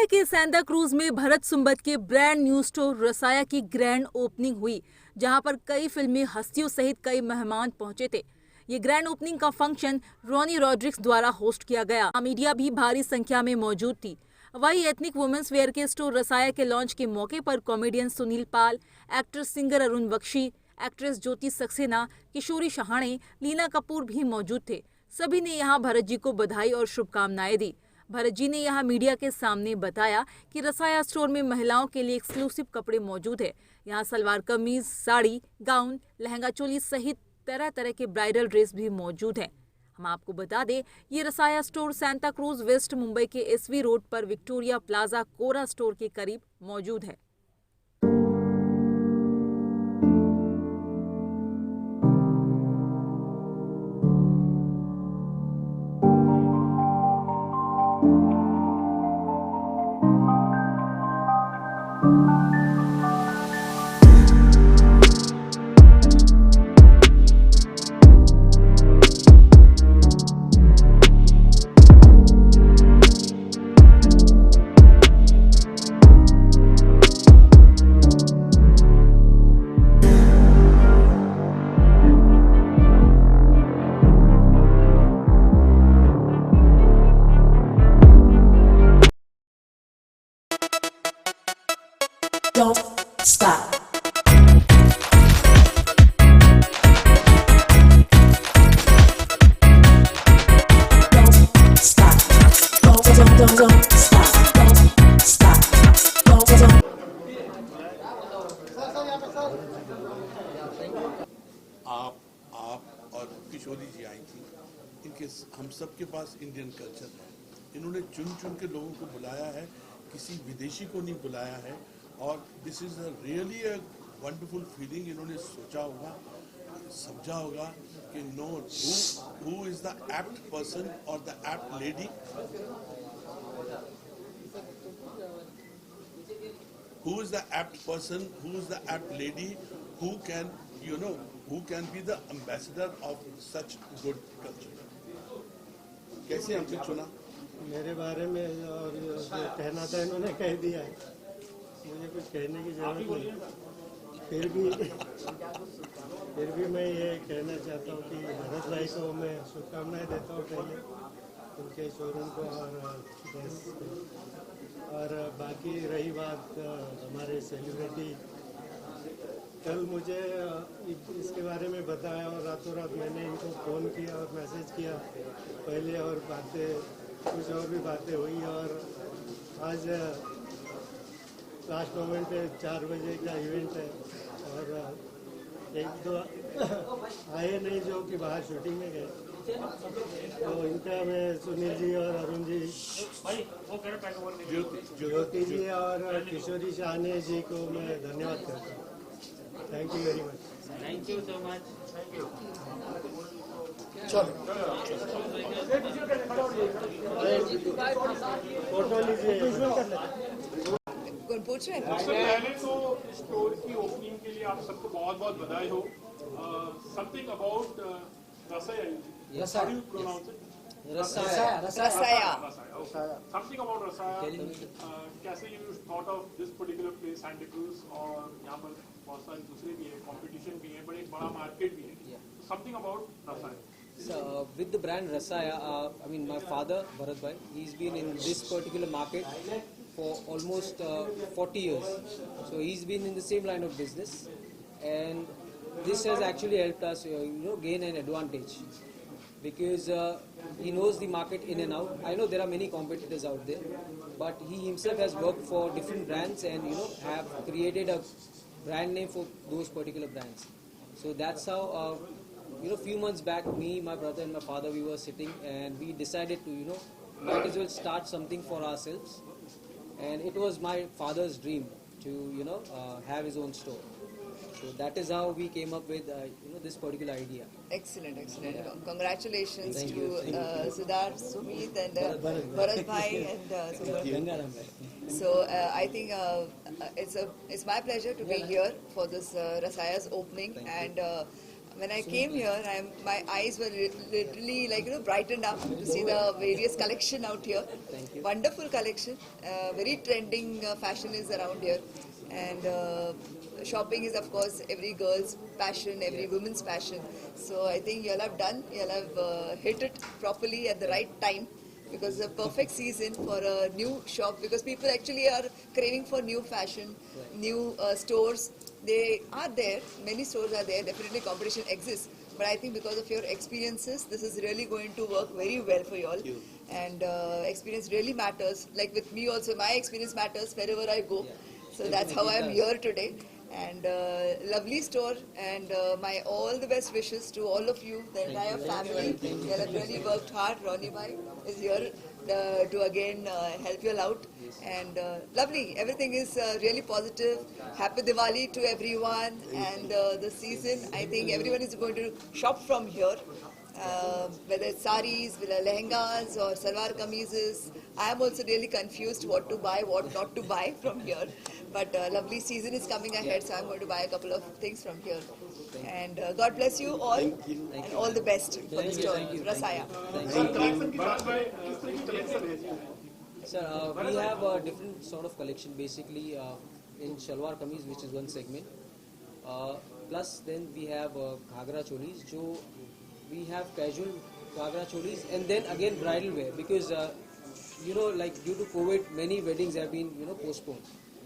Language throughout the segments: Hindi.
मुंबई के सांता क्रूज में भरत सुंबत के ब्रांड न्यू स्टोर रसाया की ग्रैंड ओपनिंग हुई, जहां पर कई फिल्मी हस्तियों सहित कई मेहमान पहुंचे थे। ये ग्रैंड ओपनिंग का फंक्शन रॉनी रॉड्रिक्स द्वारा होस्ट किया गया। मीडिया भी भारी संख्या में मौजूद थी। वही एथनिक वुमेन्स वेयर के स्टोर रसाया के लॉन्च के मौके पर comedian Sunil Pal, actor singer Arun Bakshi, actress Jyoti Saxena, Kishori Shahane, Leena Kapoor भी मौजूद थे। सभी ने यहाँ भरत जी को बधाई और शुभकामनाएं दी। भरत जी ने यहाँ मीडिया के सामने बताया कि रसाया स्टोर में महिलाओं के लिए एक्सक्लूसिव कपड़े मौजूद है। यहाँ सलवार कमीज, साड़ी, गाउन, लहंगा चोली सहित तरह तरह के ब्राइडल ड्रेस भी मौजूद हैं। हम आपको बता दें, ये Rasaya store Santacruz west Mumbai के एसवी रोड पर विक्टोरिया प्लाजा कोरा स्टोर के करीब मौजूद है। Don't stop. Don't stop. Don't stop. Don't stop. Don't. आप और किशोरी जी आई थी। इनके हम सब के पास इंडियन कल्चर है। इन्होंने चुन चुन के लोगों को बुलाया है, किसी विदेशी को नहीं बुलाया है। और this is really a wonderful feeling. इन्होंने सोचा होगा, समझा होगा कि no, who is the apt person और the apt lady, who is the apt person, who is the apt lady, who can, who can be the ambassador of such good culture. कैसे हमने चुना? मेरे बारे में और जो कहना था इन्होंने कह दिया है, मुझे कुछ कहने की जरूरत नहीं। फिर भी मैं ये कहना चाहता हूँ कि भरत भाई को मैं शुभकामनाएं देता हूँ पहले, उनके शोरूम को और बाकी रही बात हमारे सेलिब्रिटी, कल मुझे इसके बारे में बताया और रातों रात मैंने इनको फ़ोन किया और मैसेज किया पहले, और कुछ और भी बातें हुई। और आज लास्ट मोमेंट पे 4 बजे का इवेंट है और एक दो आए नहीं जो कि बाहर शूटिंग में गए, तो इनका मैं सुनील जी और अरुण जी, ज्योति जी और किशोरी शहाणे जी को मैं धन्यवाद करता हूँ। Thank you very much. Thank you so much. Photo लीजिए। पहले तो स्टोर की ओपनिंग के लिए आप सबको बहुत बहुत बधाई हो। Something about Rasaya, how do you pronounce it? Rasaya. Something about Rasaya. कैसे you thought of this particular place, Santa Cruz, और यहाँ पर बहुत सारे दूसरे भी है, कंपटीशन भी है, बट एक बड़ा मार्केट भी है। Something about Rasaya. So, with the brand Rasaya, I mean my father Bharat Bhai, he's been in this particular market for almost 40 years. So he's been in the same line of business, and this has actually helped us, gain an advantage, because he knows the market in and out. I know there are many competitors out there, but he himself has worked for different brands and have created a brand name for those particular brands. So that's how few months back, me, my brother and my father, we were sitting and we decided to might as well start something for ourselves. And it was my father's dream to have his own store. So that is how we came up with this particular idea. Excellent, excellent. Yeah. Congratulations Thank to you. Siddharth, Sumit and Bharat Bhai and So I think it's my pleasure to be here for this Rasaya's opening, and when I came here, my eyes were literally like brightened up to see the various collection out here. Thank you. Wonderful collection, very trending fashion is around here, and shopping is of course every girl's passion, every woman's passion. So I think you'll have hit it properly at the right time. Because it's a perfect season for a new shop, because people actually are craving for new fashion, new stores. They are there, many stores are there, definitely competition exists. But I think because of your experiences, this is really going to work very well for you all. And experience really matters. Like with me also, my experience matters wherever I go. So that's how I'm here today. And lovely store, and my all the best wishes to all of you, the entire family. You have really worked hard. Ronnie Bhai is here to again help you all out, and lovely. Everything is really positive. Happy Diwali to everyone, and the season. I think everyone is going to shop from here. Whether it's saris, whether lehengas or salwar kameezes. I am also really confused what to buy, what not to buy from here. But lovely season is coming ahead, so I'm going to buy a couple of things from here. And God bless you all, and all the best for the store. Rasaya. Sir, we have a different sort of collection, basically in Shalwar Kameez, which is one segment. Plus then we have Ghagra Cholis, we have casual Ghagra Cholis, and then again bridal wear, because like due to COVID, many weddings have been postponed.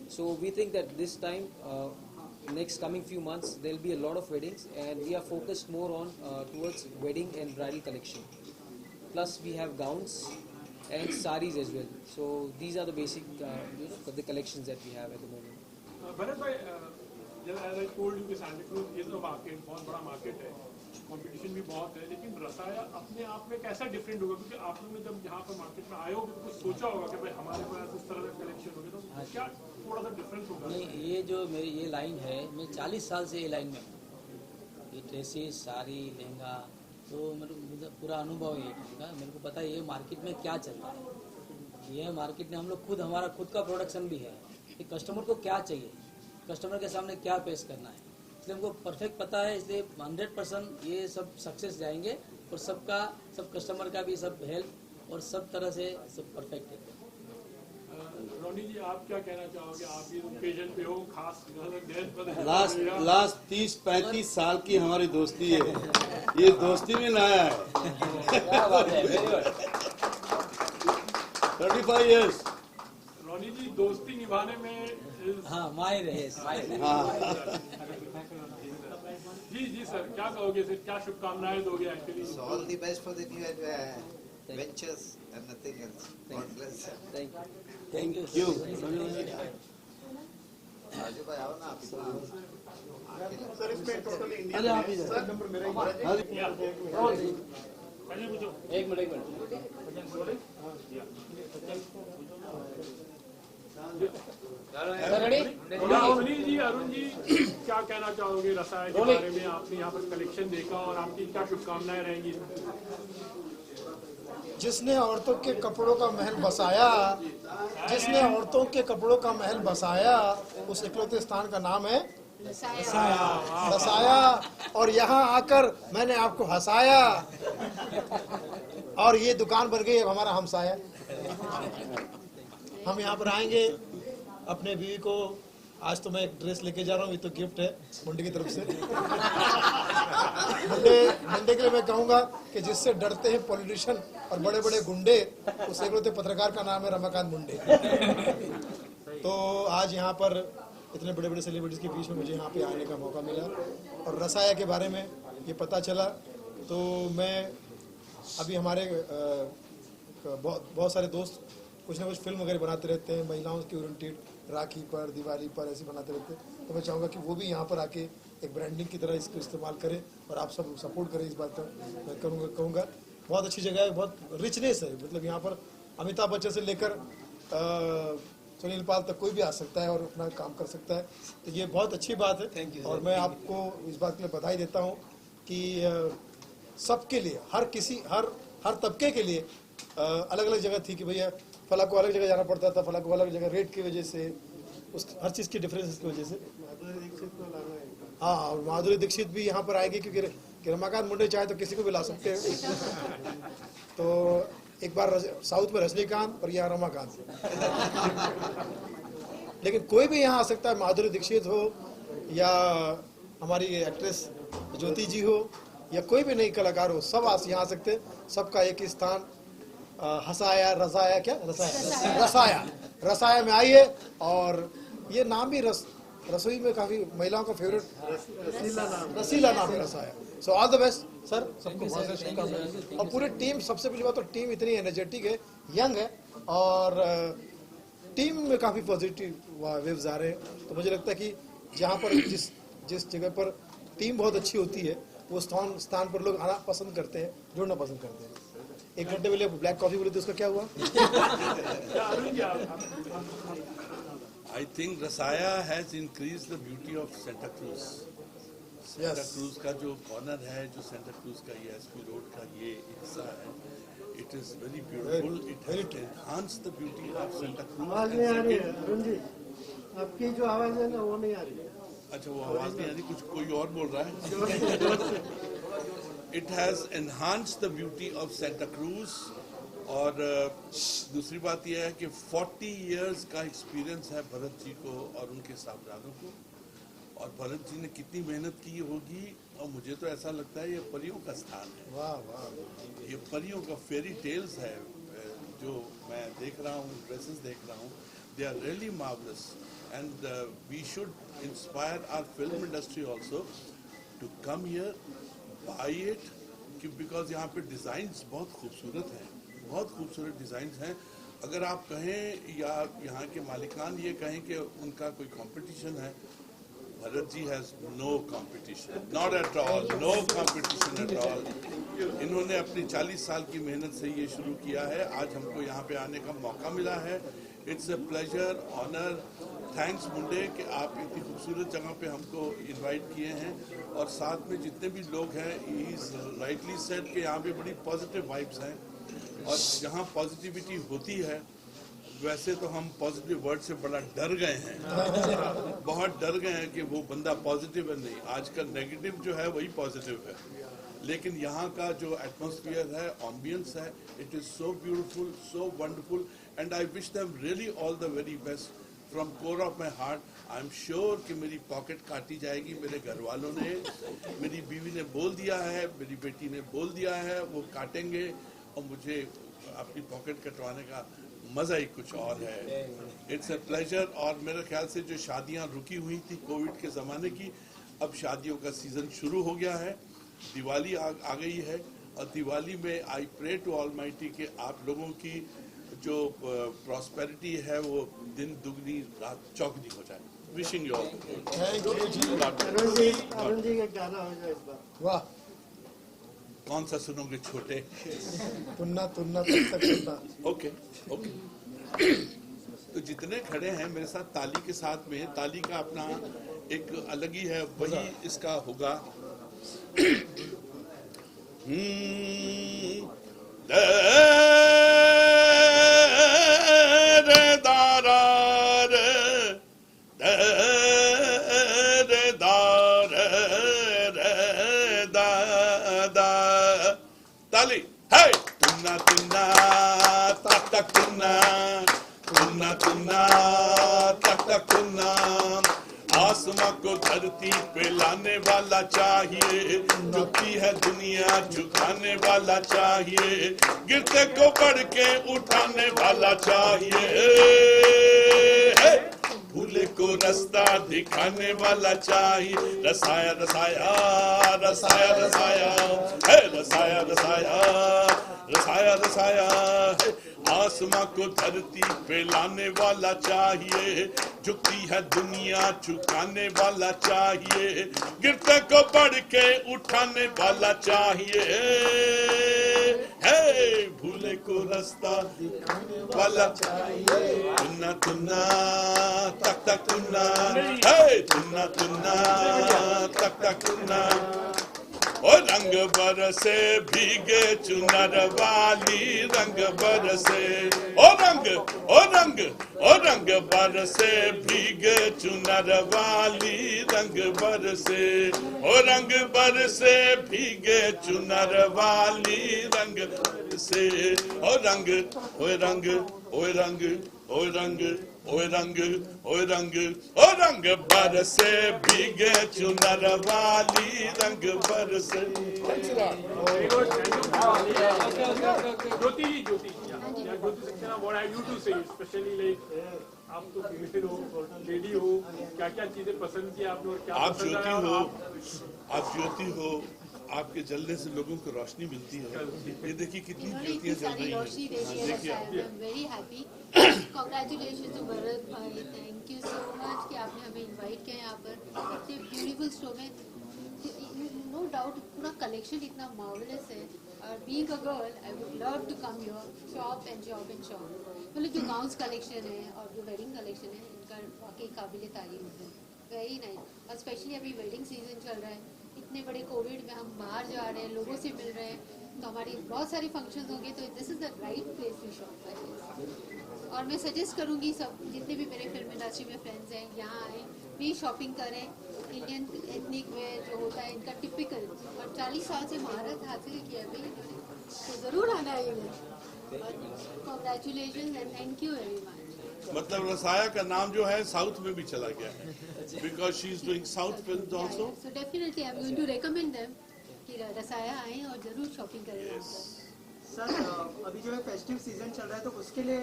So we think that this time, next coming few months, there will be a lot of weddings, and we are focused more on towards wedding and bridal collection. Plus we have gowns and saris as well. So these are the basic the collections that we have at the moment. Bharat भाई, as I told you कि सैंटा क्रूज ये तो मार्केट बहुत बड़ा मार्केट है, कंपटीशन भी बहुत है, लेकिन रसाया अपने आप में कैसा डिफरेंट होगा? क्योंकि आप लोगों ने जब यहाँ पर मार्केट में आए होगे तो कुछ सोचा होगा कि भाई हमारे पास इस तरह का कलेक्शन होगा, तो क्या थोड़ा सा डिफरेंस होगा? नहीं, ये जो मेरी ये लाइन है, मैं 40 साल से ये लाइन में हूँ। ये ड्रेसेस, साड़ी, लहंगा, तो मुझे पूरा अनुभव है का। मेरे को पता है ये मार्केट में क्या चल रहा है। ये मार्केट में हम लोग खुद, हमारा खुद का प्रोडक्शन भी है कि कस्टमर को क्या चाहिए, कस्टमर के सामने क्या पेश करना है, इसलिए हमको परफेक्ट पता है। इसलिए 100% ये सब सक्सेस जाएंगे, और सब कस्टमर का भी सब हेल्प और सब तरह से सब परफेक्ट है। रोनी जी, आप क्या कहना चाहोगे? आप ये ओकेजन पे हो, खास लास्ट 30-35 साल की हमारी दोस्ती है, ये दोस्ती में नया है। 35 years। रोनी जी, दोस्ती निभाने में हाँ, माहिर है। जी सर, क्या कहोगे सर, क्या शुभकामनाएं दोगे actually? So all the best for the new ventures and nothing else. God bless. Thank you. Thank you। Raju भाई आओ ना आप सर इसमें टोटल इंडिया अरे आप इधर। सर नंबर मेरा ही एक मिनट। सुनील जी, अरुण जी, क्या कहना चाहोगे रसाया के बारे में? आपने यहाँ पर कलेक्शन देखा और आपकी क्या शुभकामनाएं रहेंगी? जिसने औरतों के कपड़ों का महल बसाया, जिसने औरतों के कपड़ों का महल बसाया, उस इकलौते स्थान का नाम है रसाया। और यहाँ आकर मैंने आपको हंसाया, और ये दुकान बन गई अब हमारा हमसाया। हम यहाँ पर आएंगे अपने बीवी को, आज तो मैं एक ड्रेस लेके जा रहा हूँ, ये तो गिफ्ट है मुंडे की तरफ से। मुंडे के लिए मैं कहूँगा कि जिससे डरते हैं पॉलिटिशियन और बड़े बड़े गुंडे, उस एक पत्रकार का नाम है रमाकांत मुंडे। तो आज यहाँ पर इतने बड़े बड़े सेलिब्रिटीज के बीच में मुझे यहाँ पे आने का मौका मिला, और रसाया के बारे में ये पता चला। तो मैं अभी हमारे बहुत सारे दोस्त कुछ ना कुछ फिल्म वगैरह बनाते रहते हैं, महिलाओं की ओरिएंटेड, राखी पर, दिवाली पर ऐसे बनाते रहते हैं। तो मैं चाहूँगा कि वो भी यहाँ पर आके एक ब्रांडिंग की तरह इसको इस्तेमाल करें, और आप सब सपोर्ट करें। इस बात पर मैं कहूँगा बहुत अच्छी जगह है, बहुत रिचनेस है। मतलब यहाँ पर अमिताभ बच्चन से लेकर सुनील पाल तक कोई भी आ सकता है और अपना काम कर सकता है, तो ये बहुत अच्छी बात है। और मैं आपको इस बात के लिए बधाई देता हूँ कि सबके लिए, हर तबके के लिए अलग अलग जगह थी कि भैया फला को अलग जगह जाना पड़ता था, फला को अलग जगह, रेट की वजह से, उस हर चीज़ की डिफरेंस की वजह से। हाँ, और माधुरी दीक्षित भी यहाँ पर आएगी क्योंकि रमाकांत मुंडे चाहे तो किसी को भी ला सकते हैं। तो एक बार साउथ में रजनीकांत और यहाँ रमाकांत, लेकिन कोई भी यहाँ आ सकता है। माधुरी दीक्षित हो या हमारी एक्ट्रेस ज्योति जी हो या कोई भी नई कलाकार हो, सब यहाँ आ सकते हैं। सबका एक ही स्थान हसाया रसाया, क्या रसाया रसाया में आइए। और ये नाम भी रसोई में काफी महिलाओं का फेवरेट रसीला नाम है Rasaya. So all the best sir, सबको बहुत सारी शुभकामनाएं। और पूरी टीम, सबसे पहली बात तो टीम इतनी एनर्जेटिक है, यंग है, और टीम में काफी पॉजिटिव वेव्स आ रहे हैं। तो मुझे लगता है कि जहाँ पर जिस जगह पर टीम बहुत अच्छी होती है, वो स्थान पर लोग आना पसंद करते हैं, जुड़ना पसंद करते हैं। 1 घंटे पहले ब्लैक कॉफी बोले थे, उसका क्या हुआ? I think Rasaya has increased the beauty of Santa Cruz. Santa Cruz का जो कॉर्नर है, जो Santa Cruz का ये एसपी रोड का ये हिस्सा है, it is very beautiful. It has enhanced the beauty of Santa Cruz. आवाज नहीं आ रही है अरुण जी, आपकी जो आवाज है ना वो नहीं आ रही है। अच्छा, वो आवाज नहीं आ रही, कुछ कोई और बोल रहा है। It has enhanced the beauty of Santa Cruz. और दूसरी बात यह है कि 40 इयर्स का एक्सपीरियंस है भरत जी को और उनके साहबजादों को, और भरत जी ने कितनी मेहनत की होगी। और मुझे तो ऐसा लगता है ये परियों का स्थान है। वाह वाह, ये परियों का फेरी टेल्स है जो मैं देख रहा हूँ, ड्रेसेस देख रहा हूँ, they are really marvellous. And we should inspire our film industry also to come here, buy it, because यहाँ पे डिज़ाइंस बहुत खूबसूरत हैं, बहुत खूबसूरत डिज़ाइंस हैं। अगर आप कहें या यहाँ के मालिकान ये कहें कि उनका कोई कंपटीशन है, Bharat ji has no competition, not at all, no competition at all. इन्होंने अपनी 40 साल की मेहनत से ये शुरू किया है। आज हमको यहाँ पे आने का मौका मिला है। It's a pleasure, honour. Thanks Munde कि आप इतनी खूबसूरत जगह पे हमको इनवाइट किए हैं, और साथ में जितने भी लोग हैं, ही इज़ राइटली सेड कि यहाँ पे बड़ी पॉजिटिव वाइब्स हैं। और जहाँ पॉजिटिविटी होती है, वैसे तो हम पॉजिटिव वर्ड से बड़ा डर गए हैं, बहुत डर गए हैं कि वो बंदा पॉजिटिव है। नहीं, आजकल नेगेटिव जो है वही पॉजिटिव है। लेकिन यहाँ का जो एटमॉस्फेयर है, एम्बियंस है, it is so beautiful, so wonderful, and I wish them really all the very best from core of my heart. I am sure कि मेरी पॉकेट काटी जाएगी। मेरे घर वालों ने, मेरी बीवी ने बोल दिया है, मेरी बेटी ने बोल दिया है, वो काटेंगे, और मुझे अपनी पॉकेट कटवाने का मज़ा ही कुछ और है। It's a pleasure. और मेरे ख्याल से जो शादियां रुकी हुई थी कोविड के ज़माने की, अब शादियों का सीज़न शुरू हो गया है। दिवाली आ गई है, और दिवाली में आई प्रे टू ऑलमाइटी कि आप लोगों की जो प्रॉस्पेरिटी है वो दिन दुगनी रात चौगनी हो जाए। Wishing you all Arun ji का गाना हो जाए इस बार। वाह, कौन सा सुनोगे छोटे? तुन्ना तुन्ना तक तक चलता। Okay okay. तो जितने खड़े हैं मेरे साथ ताली के साथ में, ताली का अपना एक अलग ही है, वही इसका होगा। ताली है। तुन्ना तुन्ना तक तक तुन्ना, तुन्ना तुन्ना तक तक तुन्ना। आसमां को धरती पे लाने वाला चाहिए, झुकती है दुनिया झुकाने वाला चाहिए, गिरते को बढ़ के उठाने वाला चाहिए, भूले को रास्ता दिखाने वाला चाहिए। रसाया रसाया रसाया रसाया है, रसाया रसाया रसाया रसाया है। आसमां को धरती पे लाने वाला चाहिए, झुकती है दुनिया झुकाने वाला चाहिए, गिरते को बढ़ के उठाने वाला चाहिए, है भूले को रास्ता वाला चाहिए। तुन्ना तुन्ना तक तक तुन्ना, है तुन्ना तुन्ना तक तक तुन्ना। ओ रंग बरसे भीगे चुनर वाली, रंग बरसे, ओ रंग ओ रंग बरसे भीगे चुनर वाली रंग बरसे ओ रंग बरसे भीगे चुनर वाली रंग बरसे ओ रंग ओ रंग ओ रंग ओ रंग ओ रंग ओ रंग ओ रंग बरसे भीगे चुनर वाली रंग बरसे। Very good. Jyoti, yeah, Jyoti Saxena, what have you to say, especially like आप तो फीमेल हो, लेडी हो, क्या क्या चीजें पसंद की आपने और क्या आप पसंद ज्योति आया और हो, आप आप ज्योति हो, आपके जलने से लोगों को रोशनी मिलती है। ये देखिए कितनी ज्योतियां जल रही हैं। देखिए very happy congratulation to Bharat भाई, थैंक यू सो मच कि आपने हमें इनवाइट किया यहाँ पर इतने ब्यूटीफुल शो में। नो डाउट पूरा कलेक्शन इतना मार्वलस है और being a girl I would love to come your shop and मतलब जो गाउन्स कलेक्शन है और जो वेडिंग कलेक्शन है इनका वाकई काबिल तारीफ है, वेरी नाइस। और स्पेशली अभी वेडिंग सीजन चल रहा है, इतने बड़े कोविड में हम बाहर जा रहे हैं, लोगों से मिल रहे हैं, तो हमारी बहुत सारे फंक्शंस होंगे, तो this is the right place to shop. और मैं सजेस्ट करूँगी सब जितने भी मेरे फिल्म इंडस्ट्री में फ्रेंड्स हैं यहाँ आए, भी शॉपिंग करें। इंडियन एथनिक वेयर जो होता है इनका टिपिकल, और 40 साल से महारत हासिल किया है भाई, तो ज़रूर आना है इधर। Congratulation and thank you very much. मतलब रसाया का नाम जो है साउथ में भी चला गया है, because she is doing south films also. So definitely I am going to recommend them कि रसाया आएं और जरूर शॉपिंग करें यहाँ पर। सर अभी जो है फेस्टिव सीजन चल रहा है, तो उसके लिए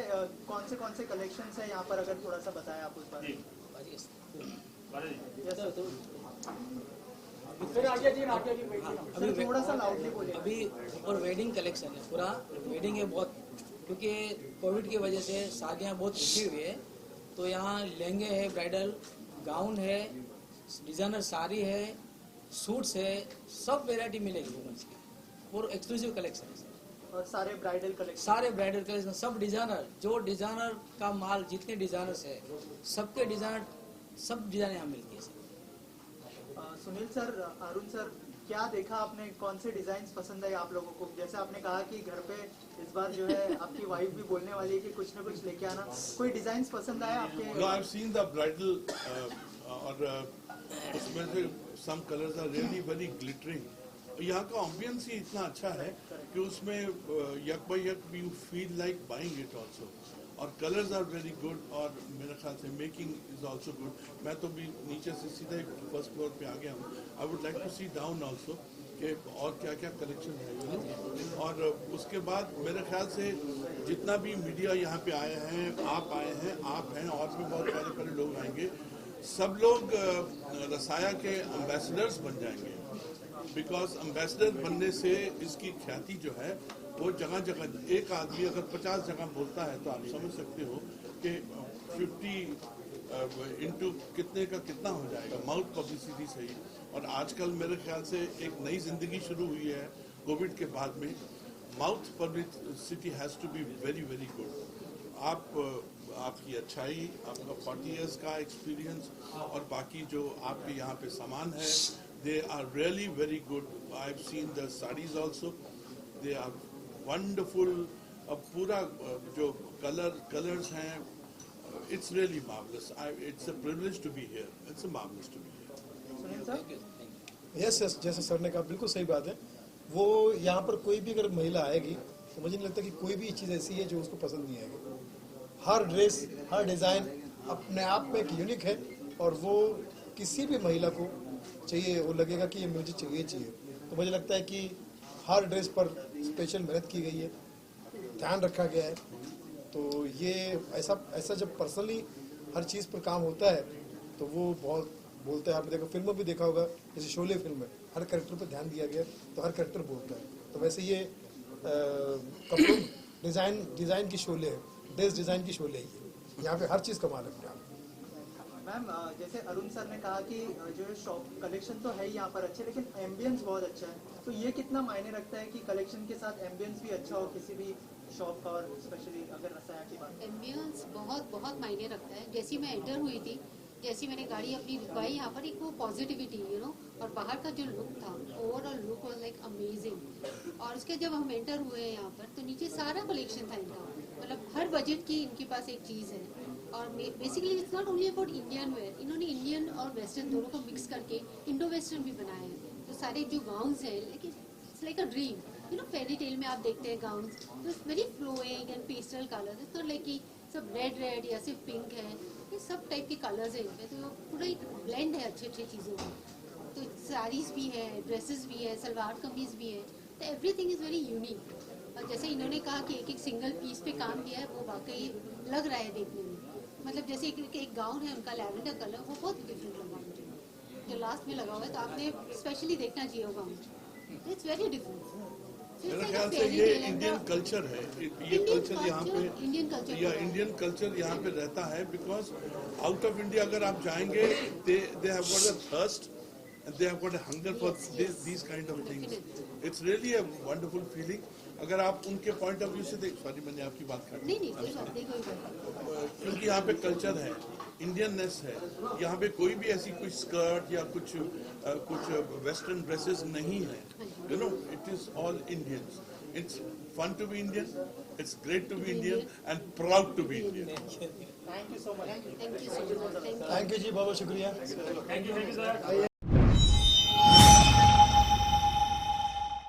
कौन से कलेक्शंस है यहाँ पर, अगर थोड़ा सा बताएं आप उस बारे में। Yes, sir. अभी थोड़ा सा लाउडली बोलिए। अभी और वेडिंग कलेक्शन है, पूरा वेडिंग है बहुत, क्योंकि कोविड की वजह से शादियाँ बहुत रुकी हुई है, तो यहाँ लहंगे है, ब्राइडल गाउन है, डिजाइनर साड़ी है, सूट्स है, सब वेराइटी मिलेगी वुमेन्स की, और एक्सक्लूसिव कलेक्शन है और सारे ब्राइडल कलेक्शन, सारे ब्राइडल कलेक्शन, सब डिजाइनर, जो डिजाइनर का माल, जितने डिजाइनर्स है सबके डिजाइनर, सब डिजाइन यहाँ मिलती है sir. Sunil sir, Arun sir, क्या देखा आपने, कौन से डिजाइन पसंद है आप लोगों को? जैसे आपने कहा कि घर पे इस बार जो है आपकी वाइफ भी बोलने वाली है कि कुछ ना कुछ लेके आना, कोई डिजाइन पसंद आया आपके? No, I've seen the bridal और उसमें से some colors are really very glittering. यहाँ का ambience ही इतना अच्छा है कि उसमें यक बाय यक you feel like buying it also. और कलर्स आर वेरी गुड, और मेरे ख्याल से मेकिंग इज आल्सो गुड। मैं तो भी नीचे से सीधे फर्स्ट फ्लोर पे आ गया हूँ। I would like to see down also कि और क्या क्या कलेक्शन है। और उसके बाद मेरे ख्याल से जितना भी मीडिया यहाँ पे आए हैं, आप हैं और भी बहुत प्यारे प्यारे लोग आएंगे, सब लोग रसाया के एम्बेसडर्स बन जाएंगे, बिकॉज एम्बेसडर बनने से इसकी ख्याति जो है वो जगह जगह, एक आदमी अगर 50 जगह बोलता है तो आप समझ सकते हो कि 50 इंटू कितने का कितना हो जाएगा, माउथ पब्लिसिटी से ही। और आजकल मेरे ख्याल से एक नई जिंदगी शुरू हुई है कोविड के बाद में। Mouth publicity has to be very very good. आपकी अच्छाई, आपका 40 इयर्स का एक्सपीरियंस और बाकी जो आपके यहाँ पे सामान है, they are really very good. I have seen the saris also, they are wonderful. अब पूरा जो कलर्स हैं, it's really marvellous. It's a privilege to be here, it's a marvellous to be here. Yes yes, जैसे सर ने कहा बिल्कुल सही बात है। वो यहाँ पर कोई भी अगर महिला आएगी तो मुझे नहीं लगता कि कोई भी चीज़ ऐसी है जो उसको पसंद नहीं आएगी। हर ड्रेस, हर डिज़ाइन अपने आप में एक यूनिक है, और वो किसी भी महिला को चाहिए, वो लगेगा कि ये मुझे चाहिए। तो मुझे लगता है कि हर ड्रेस पर स्पेशल मेहनत की गई है, ध्यान रखा गया है। तो ये ऐसा जब पर्सनली हर चीज़ पर काम होता है तो वो बहुत बोलता है। आपने देखो फिल्मों भी देखा होगा, जैसे शोले फिल्म है, हर कैरेक्टर पर ध्यान दिया गया तो हर कैरेक्टर बोलता है। तो वैसे ये कपड़ों डिज़ाइन की शोले है, ड्रेस डिज़ाइन की शोले है, यहाँ पे हर चीज़ कमाल है अपने आप। मैम, जैसे अरुण सर ने कहा कि जो है शॉप कलेक्शन तो है यहाँ पर अच्छे, लेकिन एम्बियंस बहुत अच्छा है, तो ये कितना मायने रखता है कि कलेक्शन के साथ एम्बियंस भी अच्छा हो किसी भी शॉप का, और स्पेशली अगर रसाया की बात? एम्बियंस बहुत बहुत मायने रखता है। जैसी मैं एंटर हुई थी, जैसी मैंने गाड़ी अपनी रुकवाई यहाँ पर, एक वो पॉजिटिविटी और बाहर का जो लुक था, overall look was like amazing. और उसके जब हम एंटर हुए यहाँ पर तो नीचे सारा कलेक्शन था इनका, मतलब हर बजट की इनके पास एक चीज़ है। और basically it's not only about Indian wear, इन्होंने इंडियन और वेस्टर्न दोनों को मिक्स करके इंडो वेस्टर्न भी बनाए हैं। तो सारे जो गाउन्स हैं, लेकिन it's like a dream, you know fairy tale में आप देखते हैं गाउन्स, तो it's very flowing and pastel colours, it's not like कि सब रेड रेड या सिर्फ पिंक है, ये सब टाइप के कलर्स हैं इनमें, तो पूरा एक ब्लेंड है अच्छे अच्छे चीज़ों का। तो साड़ीज़ भी है, ड्रेसेस भी है, सलवार कमीज भी है, तो एवरीथिंग इज़ वेरी यूनिक। और जैसे इन्होंने कहा कि एक एक सिंगल पीस पे काम किया है, वो वाकई लग रहा है देखने में। मतलब जैसे एक गाउन है उनका लैवेंडर कलर, वो बहुत डिफरेंट लगा मुझे, जो लास्ट में लगा हुआ है, तो आपने स्पेशली देखना चाहिए वो गाउन, इट्स वेरी डिफरेंट। मेरे ख्याल से ये इंडियन कल्चर है, ये कल्चर यहाँ पे या इंडियन कल्चर यहाँ पे रहता है, बिकॉज आउट ऑफ इंडिया अगर आप जाएंगे, they have got a thirst and they have got a hunger for these kind of things. It's really a wonderful feeling. अगर आप उनके पॉइंट ऑफ व्यू से देख, सॉरी मैंने आपकी बात कर दी, क्योंकि यहाँ पे कल्चर है, इंडियननेस है, यहाँ पे कोई भी ऐसी कुछ स्कर्ट या कुछ वेस्टर्न ड्रेसेस नहीं है, you know, it is all Indians. It's fun to be Indian, it's great to be Indian and proud to be Indian. Thank you so much. Thank you so much. Thank you जी, बहुत बहुत शुक्रिया। Thank you, sir.